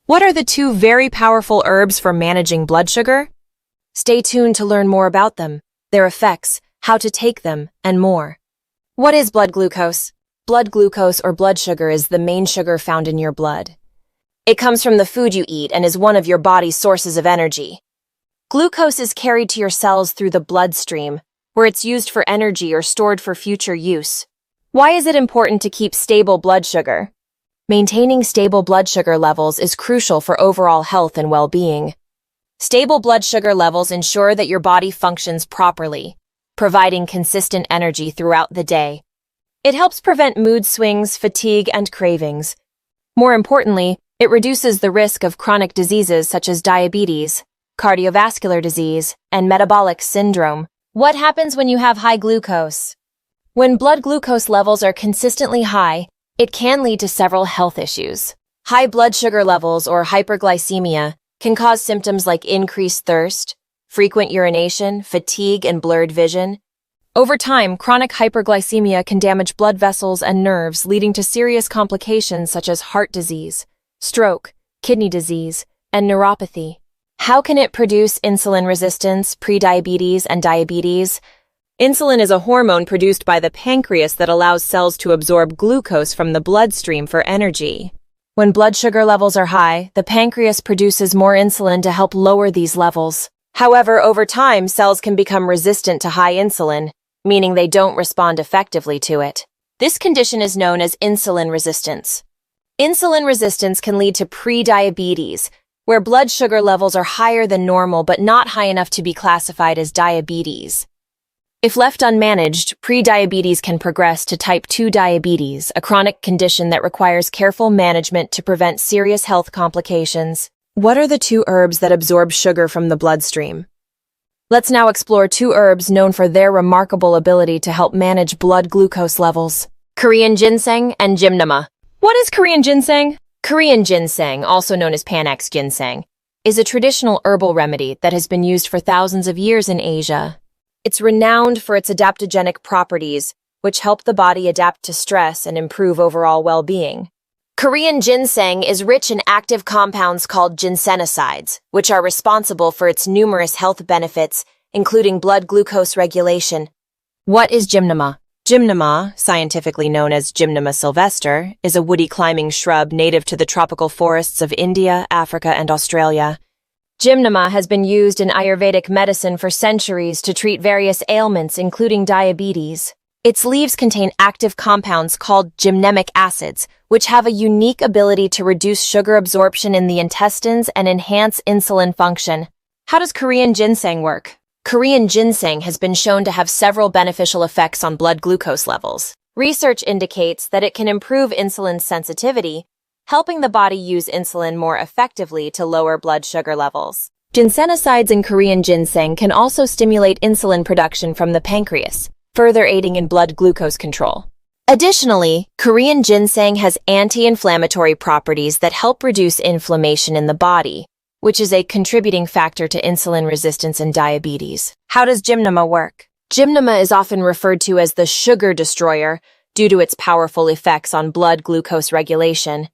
What are the two very powerful herbs for managing blood sugar? Stay tuned to learn more about them, their effects, how to take them, and more. What is blood glucose? Blood glucose or blood sugar is the main sugar found in your blood. It comes from the food you eat and is one of your body's sources of energy. Glucose is carried to your cells through the bloodstream, where it's used for energy or stored for future use. Why is it important to keep stable blood sugar? Maintaining stable blood sugar levels is crucial for overall health and well-being. Stable blood sugar levels ensure that your body functions properly, providing consistent energy throughout the day. It helps prevent mood swings, fatigue, and cravings. More importantly, it reduces the risk of chronic diseases such as diabetes, cardiovascular disease, and metabolic syndrome. What happens when you have high glucose? When blood glucose levels are consistently high, it can lead to several health issues. High blood sugar levels or hyperglycemia can cause symptoms like increased thirst, frequent urination, fatigue, and blurred vision. Over time, chronic hyperglycemia can damage blood vessels and nerves, leading to serious complications such as heart disease, stroke, kidney disease, and neuropathy. How can it produce insulin resistance, prediabetes, and diabetes? Insulin is a hormone produced by the pancreas that allows cells to absorb glucose from the bloodstream for energy. When blood sugar levels are high, the pancreas produces more insulin to help lower these levels. However, over time, cells can become resistant to high insulin, meaning they don't respond effectively to it. This condition is known as insulin resistance. Insulin resistance can lead to prediabetes, where blood sugar levels are higher than normal but not high enough to be classified as diabetes. If left unmanaged, prediabetes can progress to type 2 diabetes, a chronic condition that requires careful management to prevent serious health complications. What are the two herbs that absorb sugar from the bloodstream? Let's now explore two herbs known for their remarkable ability to help manage blood glucose levels: Korean ginseng and gymnema. What is Korean ginseng? Korean ginseng, also known as Panax ginseng, is a traditional herbal remedy that has been used for thousands of years in Asia. It's renowned for its adaptogenic properties, which help the body adapt to stress and improve overall well-being. Korean ginseng is rich in active compounds called ginsenosides, which are responsible for its numerous health benefits, including blood glucose regulation. What is gymnema? Gymnema, scientifically known as Gymnema sylvestre, is a woody climbing shrub native to the tropical forests of India, Africa, and Australia. Gymnema has been used in Ayurvedic medicine for centuries to treat various ailments, including diabetes. Its leaves contain active compounds called gymnemic acids, which have a unique ability to reduce sugar absorption in the intestines and enhance insulin function. How does Korean ginseng work? Korean ginseng has been shown to have several beneficial effects on blood glucose levels. Research indicates that it can improve insulin sensitivity, helping the body use insulin more effectively to lower blood sugar levels. Ginsenosides in Korean ginseng can also stimulate insulin production from the pancreas, further aiding in blood glucose control. Additionally, Korean ginseng has anti-inflammatory properties that help reduce inflammation in the body, which is a contributing factor to insulin resistance and diabetes. How does gymnema work? Gymnema is often referred to as the sugar destroyer due to its powerful effects on blood glucose regulation.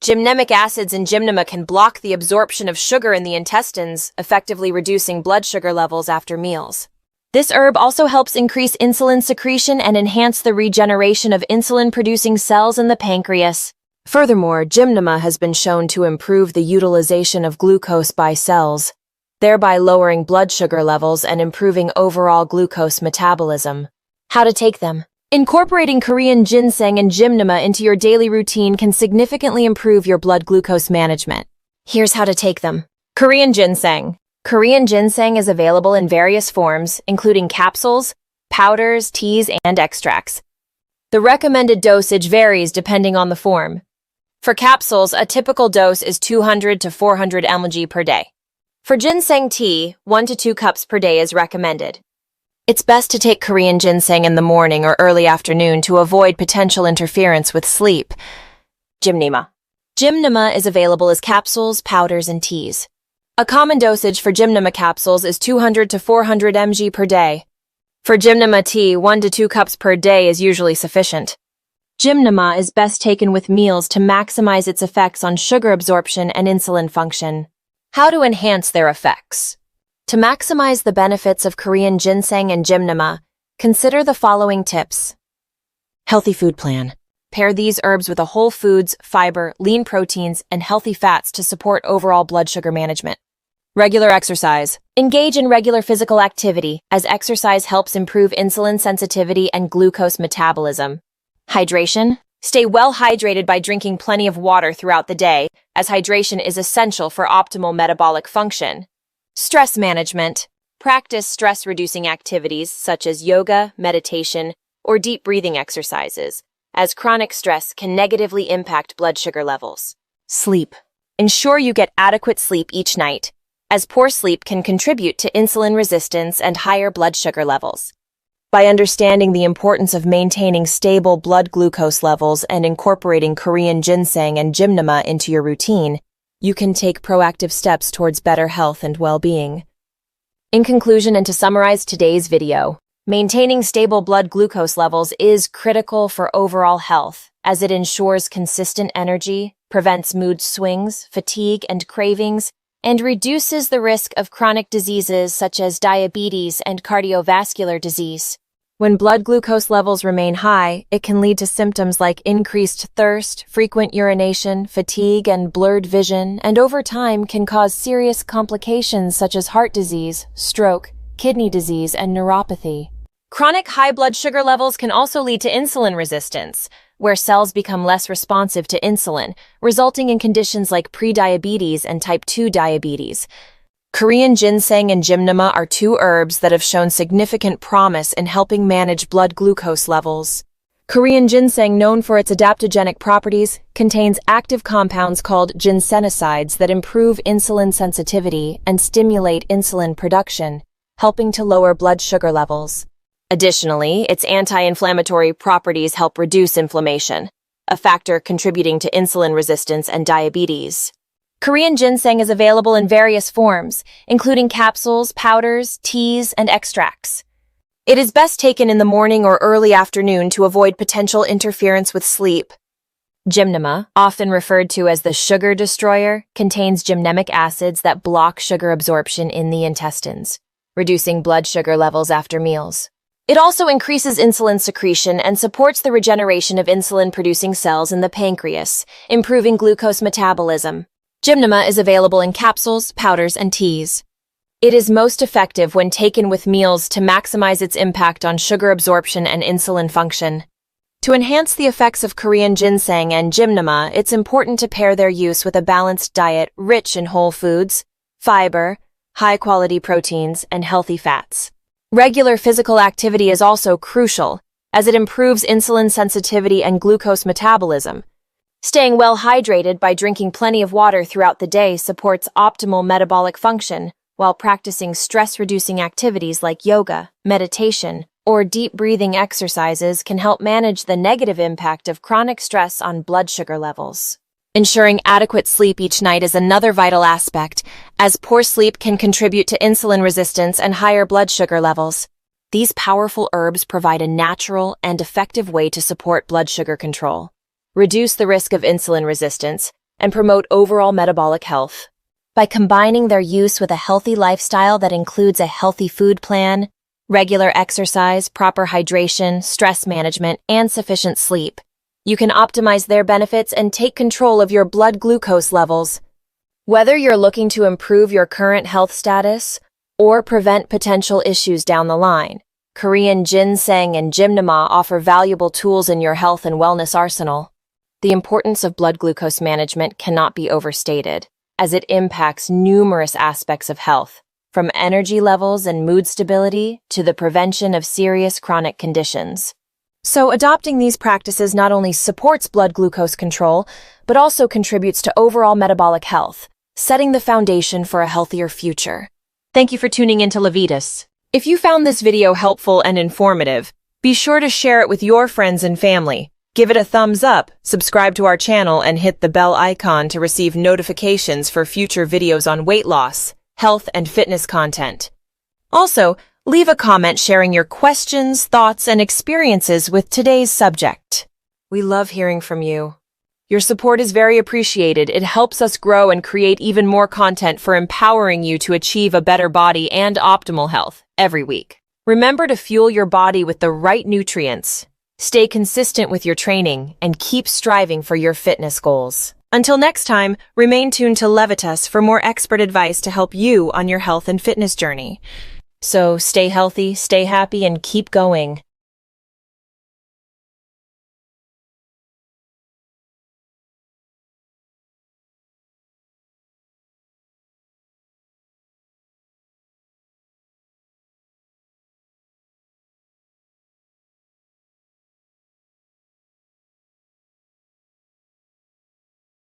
Gymnemic acids in gymnema can block the absorption of sugar in the intestines, effectively reducing blood sugar levels after meals. This herb also helps increase insulin secretion and enhance the regeneration of insulin-producing cells in the pancreas. Furthermore, gymnema has been shown to improve the utilization of glucose by cells, thereby lowering blood sugar levels and improving overall glucose metabolism. How to take them? Incorporating Korean ginseng and gymnema into your daily routine can significantly improve your blood glucose management. Here's how to take them. Korean ginseng. Korean ginseng is available in various forms, including capsules, powders, teas, and extracts. The recommended dosage varies depending on the form. For capsules, a typical dose is 200 to 400 mg per day. For ginseng tea, 1 to 2 cups per day is recommended. It's best to take Korean ginseng in the morning or early afternoon to avoid potential interference with sleep. Gymnema. Gymnema is available as capsules, powders, and teas. A common dosage for gymnema capsules is 200 to 400 mg per day. For gymnema tea, 1 to 2 cups per day is usually sufficient. Gymnema is best taken with meals to maximize its effects on sugar absorption and insulin function. How to enhance their effects? To maximize the benefits of Korean ginseng and Gymnema, consider the following tips. Healthy food plan. Pair these herbs with a whole foods, fiber, lean proteins, and healthy fats to support overall blood sugar management. Regular exercise. Engage in regular physical activity, as exercise helps improve insulin sensitivity and glucose metabolism. Hydration. Stay well hydrated by drinking plenty of water throughout the day, as hydration is essential for optimal metabolic function. Stress management. Practice stress-reducing activities such as yoga, meditation, or deep breathing exercises, as chronic stress can negatively impact blood sugar levels. Sleep. Ensure you get adequate sleep each night, as poor sleep can contribute to insulin resistance and higher blood sugar levels. By understanding the importance of maintaining stable blood glucose levels and incorporating Korean ginseng and Gymnema into your routine, you can take proactive steps towards better health and well-being. In conclusion, and to summarize today's video, maintaining stable blood glucose levels is critical for overall health, as it ensures consistent energy, prevents mood swings, fatigue, and cravings, and reduces the risk of chronic diseases such as diabetes and cardiovascular disease. When blood glucose levels remain high, it can lead to symptoms like increased thirst, frequent urination, fatigue, and blurred vision, and over time can cause serious complications such as heart disease, stroke, kidney disease, and neuropathy. Chronic high blood sugar levels can also lead to insulin resistance, where cells become less responsive to insulin, resulting in conditions like prediabetes and type 2 diabetes. Korean ginseng and Gymnema are two herbs that have shown significant promise in helping manage blood glucose levels. Korean ginseng, known for its adaptogenic properties, contains active compounds called ginsenosides that improve insulin sensitivity and stimulate insulin production, helping to lower blood sugar levels. Additionally, its anti-inflammatory properties help reduce inflammation, a factor contributing to insulin resistance and diabetes. Korean ginseng is available in various forms, including capsules, powders, teas, and extracts. It is best taken in the morning or early afternoon to avoid potential interference with sleep. Gymnema, often referred to as the sugar destroyer, contains gymnemic acids that block sugar absorption in the intestines, reducing blood sugar levels after meals. It also increases insulin secretion and supports the regeneration of insulin-producing cells in the pancreas, improving glucose metabolism. Gymnema is available in capsules, powders, and teas. It is most effective when taken with meals to maximize its impact on sugar absorption and insulin function. To enhance the effects of Korean ginseng and Gymnema, it's important to pair their use with a balanced diet rich in whole foods, fiber, high-quality proteins, and healthy fats. Regular physical activity is also crucial, as it improves insulin sensitivity and glucose metabolism. Staying well hydrated by drinking plenty of water throughout the day supports optimal metabolic function, while practicing stress-reducing activities like yoga, meditation, or deep breathing exercises can help manage the negative impact of chronic stress on blood sugar levels. Ensuring adequate sleep each night is another vital aspect, as poor sleep can contribute to insulin resistance and higher blood sugar levels. These powerful herbs provide a natural and effective way to support blood sugar control, reduce the risk of insulin resistance, and promote overall metabolic health. By combining their use with a healthy lifestyle that includes a healthy food plan, regular exercise, proper hydration, stress management, and sufficient sleep, you can optimize their benefits and take control of your blood glucose levels. Whether you're looking to improve your current health status or prevent potential issues down the line, Korean ginseng and Gymnema offer valuable tools in your health and wellness arsenal. The importance of blood glucose management cannot be overstated, as it impacts numerous aspects of health, from energy levels and mood stability to the prevention of serious chronic conditions. So adopting these practices not only supports blood glucose control, but also contributes to overall metabolic health, setting the foundation for a healthier future. Thank you for tuning into Levitas. If you found this video helpful and informative, be sure to share it with your friends and family. Give it a thumbs up, subscribe to our channel, and hit the bell icon to receive notifications for future videos on weight loss, health, and fitness content. Also, leave a comment sharing your questions, thoughts, and experiences with today's subject. We love hearing from you. Your support is very appreciated. It helps us grow and create even more content for empowering you to achieve a better body and optimal health every week. Remember to fuel your body with the right nutrients. Stay consistent with your training and keep striving for your fitness goals. Until next time, remain tuned to Levitas for more expert advice to help you on your health and fitness journey. So stay healthy, stay happy, and keep going.